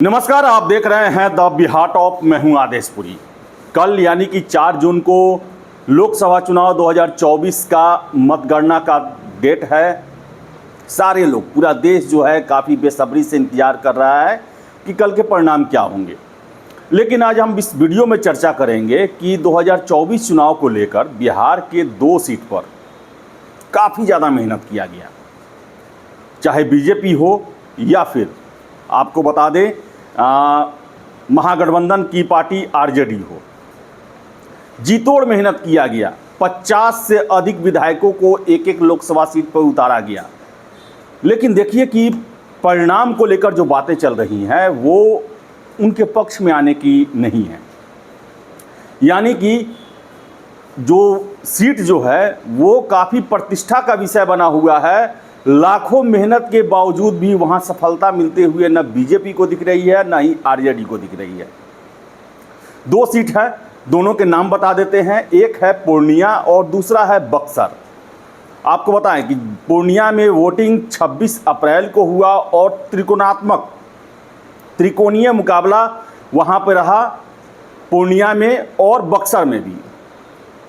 नमस्कार, आप देख रहे हैं द बिहार टॉप। मैं हूं आदेशपुरी। कल यानी कि 4 जून को लोकसभा चुनाव 2024 का मतगणना का डेट है। सारे लोग, पूरा देश जो है काफ़ी बेसब्री से इंतजार कर रहा है कि कल के परिणाम क्या होंगे। लेकिन आज हम इस वीडियो में चर्चा करेंगे कि 2024 चुनाव को लेकर बिहार के 2 सीट पर काफ़ी ज़्यादा मेहनत किया गया, चाहे बीजेपी हो या फिर आपको बता दें महागठबंधन की पार्टी आरजेडी हो। जीतोड़ मेहनत किया गया। 50 से अधिक विधायकों को एक एक लोकसभा सीट पर उतारा गया। लेकिन देखिए कि परिणाम को लेकर जो बातें चल रही हैं वो उनके पक्ष में आने की नहीं है। यानी कि जो सीट जो है वो काफ़ी प्रतिष्ठा का विषय बना हुआ है। लाखों मेहनत के बावजूद भी वहां सफलता मिलते हुए न बीजेपी को दिख रही है, न ही आरजेडी को दिख रही है। 2 सीट है, दोनों के नाम बता देते हैं। एक है पूर्णिया और दूसरा है बक्सर। आपको बताएं कि पूर्णिया में वोटिंग 26 अप्रैल को हुआ और त्रिकोणीय मुकाबला वहां पर रहा, पूर्णिया में और बक्सर में भी।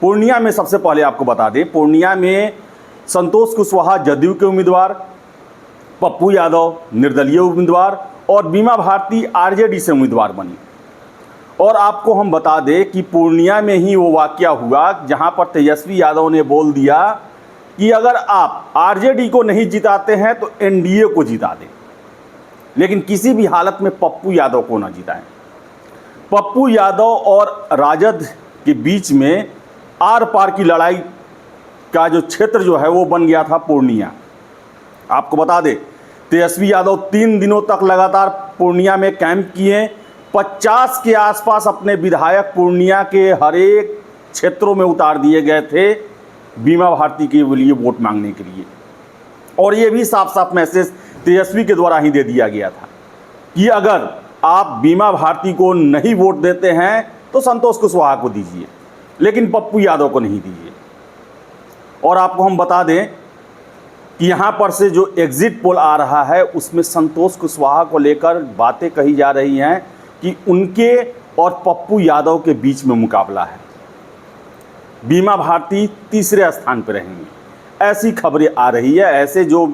पूर्णिया में सबसे पहले आपको बता दें, पूर्णिया में संतोष कुशवाहा जदयू के उम्मीदवार, पप्पू यादव निर्दलीय उम्मीदवार और बीमा भारती आरजेडी से उम्मीदवार बनी। और आपको हम बता दें कि पूर्णिया में ही वो वाकया हुआ जहां पर तेजस्वी यादव ने बोल दिया कि अगर आप आरजेडी को नहीं जिताते हैं तो एनडीए को जिता दें, लेकिन किसी भी हालत में पप्पू यादव को ना जिताएं। पप्पू यादव और राजद के बीच में आर पार की लड़ाई का जो क्षेत्र जो है वो बन गया था पूर्णिया। आपको बता दें, तेजस्वी यादव 3 दिनों तक लगातार पूर्णिया में कैंप किए। 50 के आसपास अपने विधायक पूर्णिया के हर एक क्षेत्रों में उतार दिए गए थे बीमा भारती के लिए वोट मांगने के लिए। और ये भी साफ साफ मैसेज तेजस्वी के द्वारा ही दे दिया गया था कि अगर आप बीमा भारती को नहीं वोट देते हैं तो संतोष कुशवाहा को दीजिए, लेकिन पप्पू यादव को नहीं दीजिए। और आपको हम बता दें कि यहाँ पर से जो एग्जिट पोल आ रहा है उसमें संतोष कुशवाहा को लेकर बातें कही जा रही हैं कि उनके और पप्पू यादव के बीच में मुकाबला है। बीमा भारती तीसरे स्थान पर रहेंगी, ऐसी खबरें आ रही है। ऐसे जो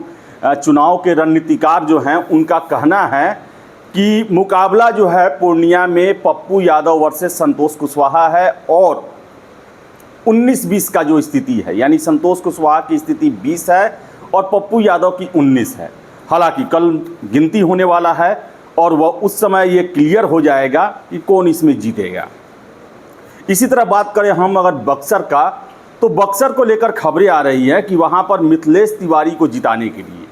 चुनाव के रणनीतिकार जो हैं उनका कहना है कि मुकाबला जो है पूर्णिया में पप्पू यादव वर्सेस संतोष कुशवाहा है और 19-20 का जो स्थिति है, यानी संतोष कुशवाहा की स्थिति 20 है और पप्पू यादव की 19 है। हालांकि कल गिनती होने वाला है और वह उस समय ये क्लियर हो जाएगा कि कौन इसमें जीतेगा। इसी तरह बात करें हम अगर बक्सर का, तो बक्सर को लेकर खबरें आ रही हैं कि वहाँ पर मिथिलेश तिवारी को जिताने के लिए,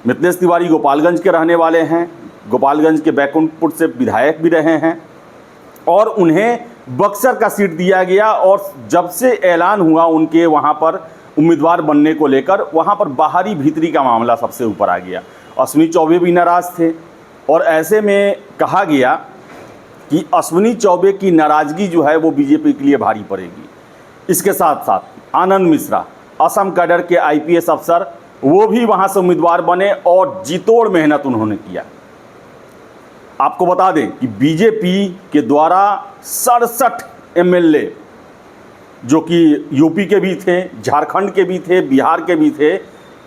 मिथिलेश तिवारी गोपालगंज के रहने वाले हैं, गोपालगंज के बैकुंठपुर से विधायक भी रहे हैं और उन्हें बक्सर का सीट दिया गया। और जब से ऐलान हुआ उनके वहाँ पर उम्मीदवार बनने को लेकर, वहाँ पर बाहरी भीतरी का मामला सबसे ऊपर आ गया। अश्विनी चौबे भी नाराज़ थे और ऐसे में कहा गया कि अश्विनी चौबे की नाराज़गी जो है वो बीजेपी के लिए भारी पड़ेगी। इसके साथ साथ आनंद मिश्रा, असम कैडर के आईपीएस अफसर, वो भी वहाँ से उम्मीदवार बने और जीतोड़ मेहनत उन्होंने किया। आपको बता दें कि बीजेपी के द्वारा 67 एमएलए जो कि यूपी के भी थे, झारखंड के भी थे, बिहार के भी थे,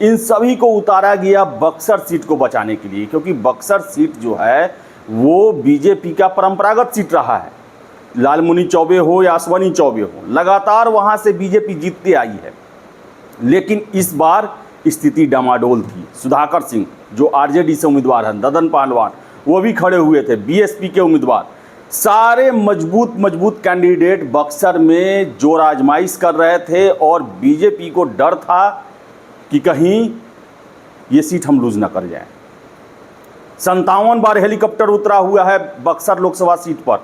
इन सभी को उतारा गया बक्सर सीट को बचाने के लिए, क्योंकि बक्सर सीट जो है वो बीजेपी का परंपरागत सीट रहा है। लालमुनि चौबे हो या अश्विनी चौबे हो, लगातार वहाँ से बीजेपी जीतती आई है। लेकिन इस बार स्थिति डामाडोल थी। सुधाकर सिंह जो आरजेडी से उम्मीदवार हैं, ददन पहलवान वो भी खड़े हुए थे, बीएसपी के उम्मीदवार, सारे मजबूत कैंडिडेट बक्सर में जोर आजमाइश कर रहे थे और बीजेपी को डर था कि कहीं ये सीट हम लूज ना कर जाएं। 57 बार हेलीकॉप्टर उतरा हुआ है बक्सर लोकसभा सीट पर।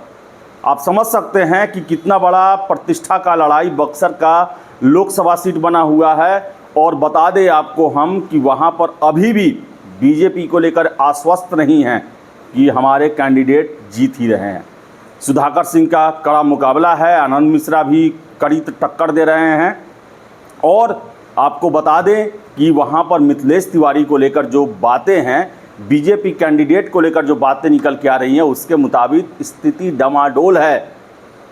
आप समझ सकते हैं कि कितना बड़ा प्रतिष्ठा का लड़ाई बक्सर का लोकसभा सीट बना हुआ है। और बता दें आपको हम कि वहाँ पर अभी भी बीजेपी को लेकर आश्वस्त नहीं हैं कि हमारे कैंडिडेट जीत ही रहे हैं। सुधाकर सिंह का कड़ा मुकाबला है, आनंद मिश्रा भी कड़ी टक्कर दे रहे हैं। और आपको बता दें कि वहाँ पर मिथिलेश तिवारी को लेकर जो बातें हैं बीजेपी कैंडिडेट को लेकर जो बातें निकल के आ रही हैं उसके मुताबिक स्थिति डमाडोल है।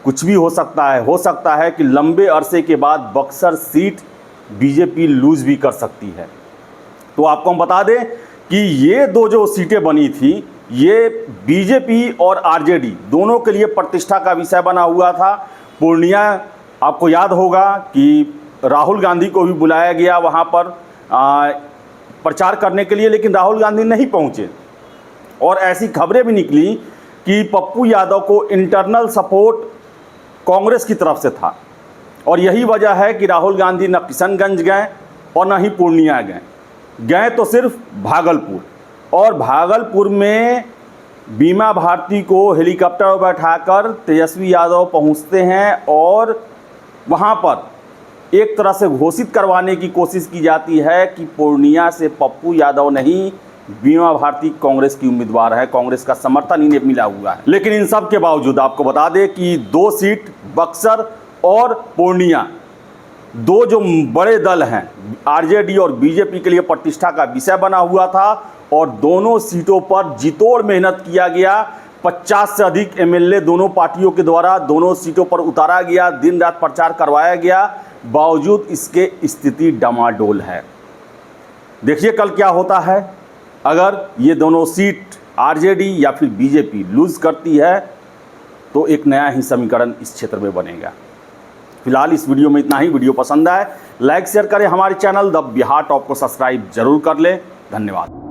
कुछ भी हो सकता है कि लंबे अरसे के बाद बक्सर सीट बीजेपी लूज भी कर सकती है। तो आपको हम बता दें कि ये दो जो सीटें बनी थी ये बीजेपी और आरजेडी दोनों के लिए प्रतिष्ठा का विषय बना हुआ था। पूर्णिया आपको याद होगा कि राहुल गांधी को भी बुलाया गया वहाँ पर प्रचार करने के लिए, लेकिन राहुल गांधी नहीं पहुँचे और ऐसी खबरें भी निकली कि पप्पू यादव को इंटरनल सपोर्ट कांग्रेस की तरफ से था और यही वजह है कि राहुल गांधी न किशनगंज गए और न ही पूर्णिया गए तो सिर्फ भागलपुर। और भागलपुर में बीमा भारती को हेलीकॉप्टर में बैठाकर तेजस्वी यादव पहुंचते हैं और वहां पर एक तरह से घोषित करवाने की कोशिश की जाती है कि पूर्णिया से पप्पू यादव नहीं, बीमा भारती कांग्रेस की उम्मीदवार है, कांग्रेस का समर्थन इन्हें मिला हुआ है। लेकिन इन सब के बावजूद आपको बता दें कि दो सीट बक्सर और पूर्णिया, दो जो बड़े दल हैं आरजेडी और बीजेपी के लिए प्रतिष्ठा का विषय बना हुआ था और दोनों सीटों पर जितोड़ मेहनत किया गया। 50 से अधिक एमएलए दोनों पार्टियों के द्वारा दोनों सीटों पर उतारा गया, दिन रात प्रचार करवाया गया, बावजूद इसके स्थिति डमाडोल है। देखिए कल क्या होता है। अगर ये दोनों सीट आरजेडी या फिर बीजेपी लूज करती है तो एक नया ही समीकरण इस क्षेत्र में बनेगा। फिलहाल इस वीडियो में इतना ही। वीडियो पसंद आए लाइक शेयर करें, हमारे चैनल द बिहार टॉप को सब्सक्राइब जरूर कर लें। धन्यवाद।